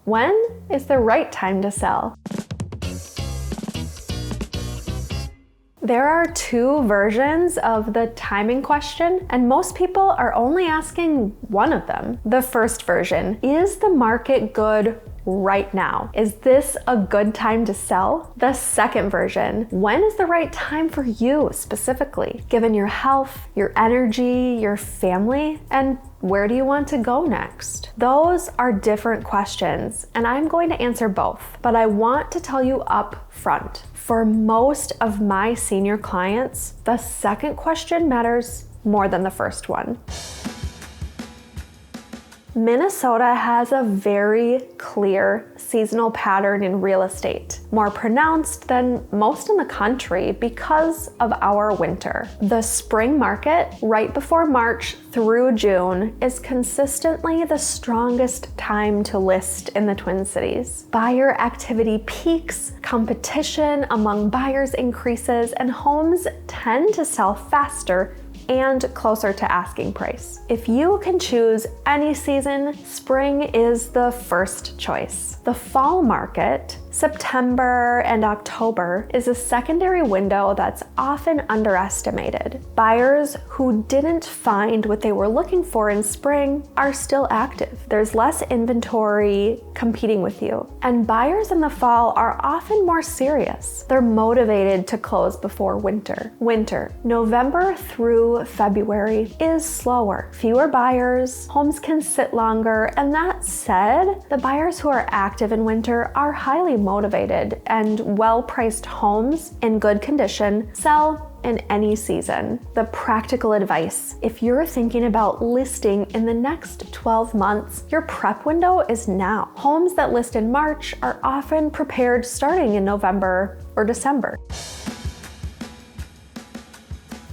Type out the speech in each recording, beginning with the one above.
When is the right time to sell? There are two versions of the timing question, and most people are only asking one of them. The first version, is the market good right now? Is this a good time to sell? The second version, when is the right time for you specifically, given your health, your energy, your family, and where do you want to go next? Those are different questions, and I'm going to answer both, but I want to tell you up front. For most of my senior clients, the second question matters more than the first one. Minnesota has a very clear seasonal pattern in real estate, more pronounced than most in the country because of our winter. The spring market, right before March through June, is consistently the strongest time to list in the Twin Cities. Buyer activity peaks, competition among buyers increases, and homes tend to sell faster and closer to asking price. If you can choose any season, spring is the first choice. The fall market, September and October, is a secondary window that's often underestimated. Buyers who didn't find what they were looking for in spring are still active. There's less inventory competing with you. And buyers in the fall are often more serious. They're motivated to close before winter. November through February is slower. Fewer buyers, homes can sit longer, and that said, the buyers who are active in winter are highly motivated, and well-priced homes in good condition sell in any season. The practical advice: if you're thinking about listing in the next 12 months, your prep window is now. Homes that list in March are often prepared starting in November or December.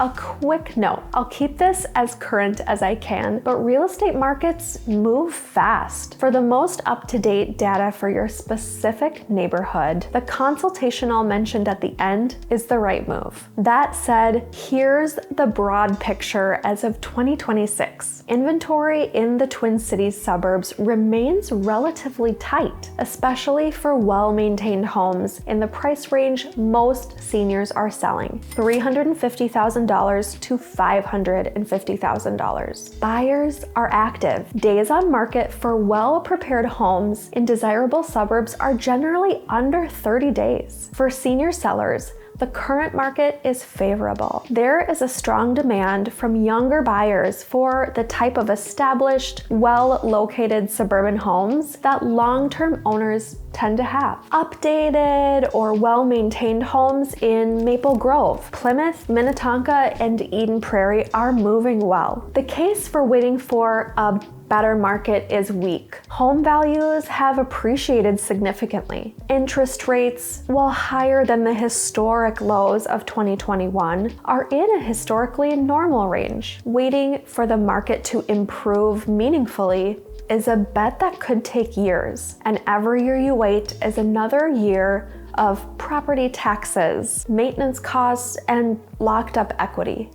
A quick note, I'll keep this as current as I can, but real estate markets move fast. For the most up-to-date data for your specific neighborhood, the consultation I'll mention at the end is the right move. That said, here's the broad picture as of 2026. Inventory in the Twin Cities suburbs remains relatively tight, especially for well-maintained homes in the price range most seniors are selling, $350,000 to $550,000. Buyers are active. Days on market for well-prepared homes in desirable suburbs are generally under 30 days. For senior sellers, the current market is favorable. There is a strong demand from younger buyers for the type of established, well-located suburban homes that long-term owners tend to have. Updated or well-maintained homes in Maple Grove, Plymouth, Minnetonka, and Eden Prairie are moving well. The case for waiting for a better market is weak. Home values have appreciated significantly. Interest rates, while higher than the historic lows of 2021, are in a historically normal range. Waiting for the market to improve meaningfully is a bet that could take years, and every year you wait is another year of property taxes, maintenance costs, and locked up equity.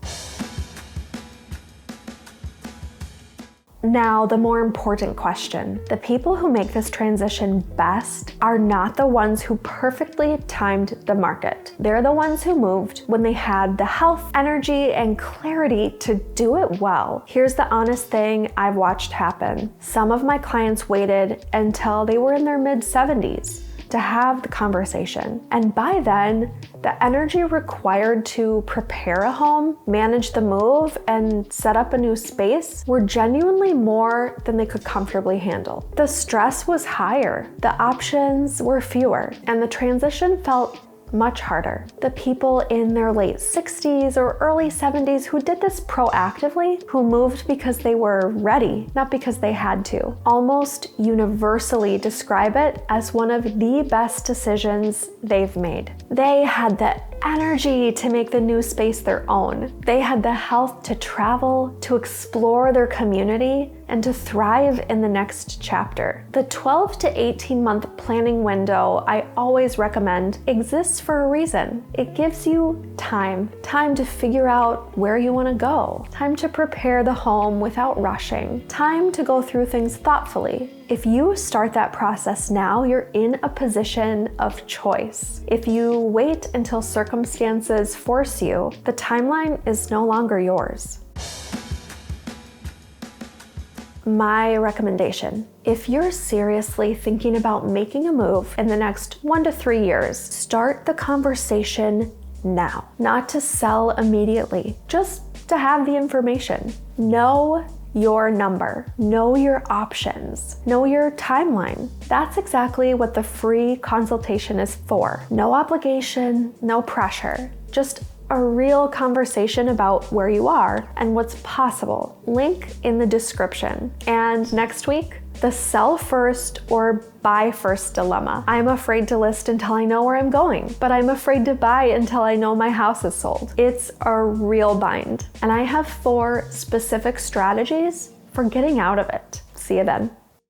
Now, the more important question. The people who make this transition best are not the ones who perfectly timed the market. They're the ones who moved when they had the health, energy, and clarity to do it well. Here's the honest thing I've watched happen. Some of my clients waited until they were in their mid-70s to have the conversation. And by then, the energy required to prepare a home, manage the move, and set up a new space were genuinely more than they could comfortably handle. The stress was higher, the options were fewer, and the transition felt much harder. The people in their late 60s or early 70s who did this proactively, who moved because they were ready, not because they had to, almost universally describe it as one of the best decisions they've made. They had the energy to make the new space their own. They had the health to travel, to explore their community, and to thrive in the next chapter. The 12 to 18 month planning window I always recommend exists for a reason. It gives you time to figure out where you want to go, time to prepare the home without rushing, time to go through things thoughtfully, If you start that process now, you're in a position of choice. If you wait until circumstances force you, the timeline is no longer yours. My recommendation: if you're seriously thinking about making a move in the next 1 to 3 years, start the conversation now. Not to sell immediately, just to have the information. Know your number, know your options, know your timeline. That's exactly what the free consultation is for. No obligation, no pressure, just a real conversation about where you are and what's possible. Link in the description. And next week, the sell first or buy first dilemma. I'm afraid to list until I know where I'm going, but I'm afraid to buy until I know my house is sold. It's a real bind, and I have 4 specific strategies for getting out of it. See you then.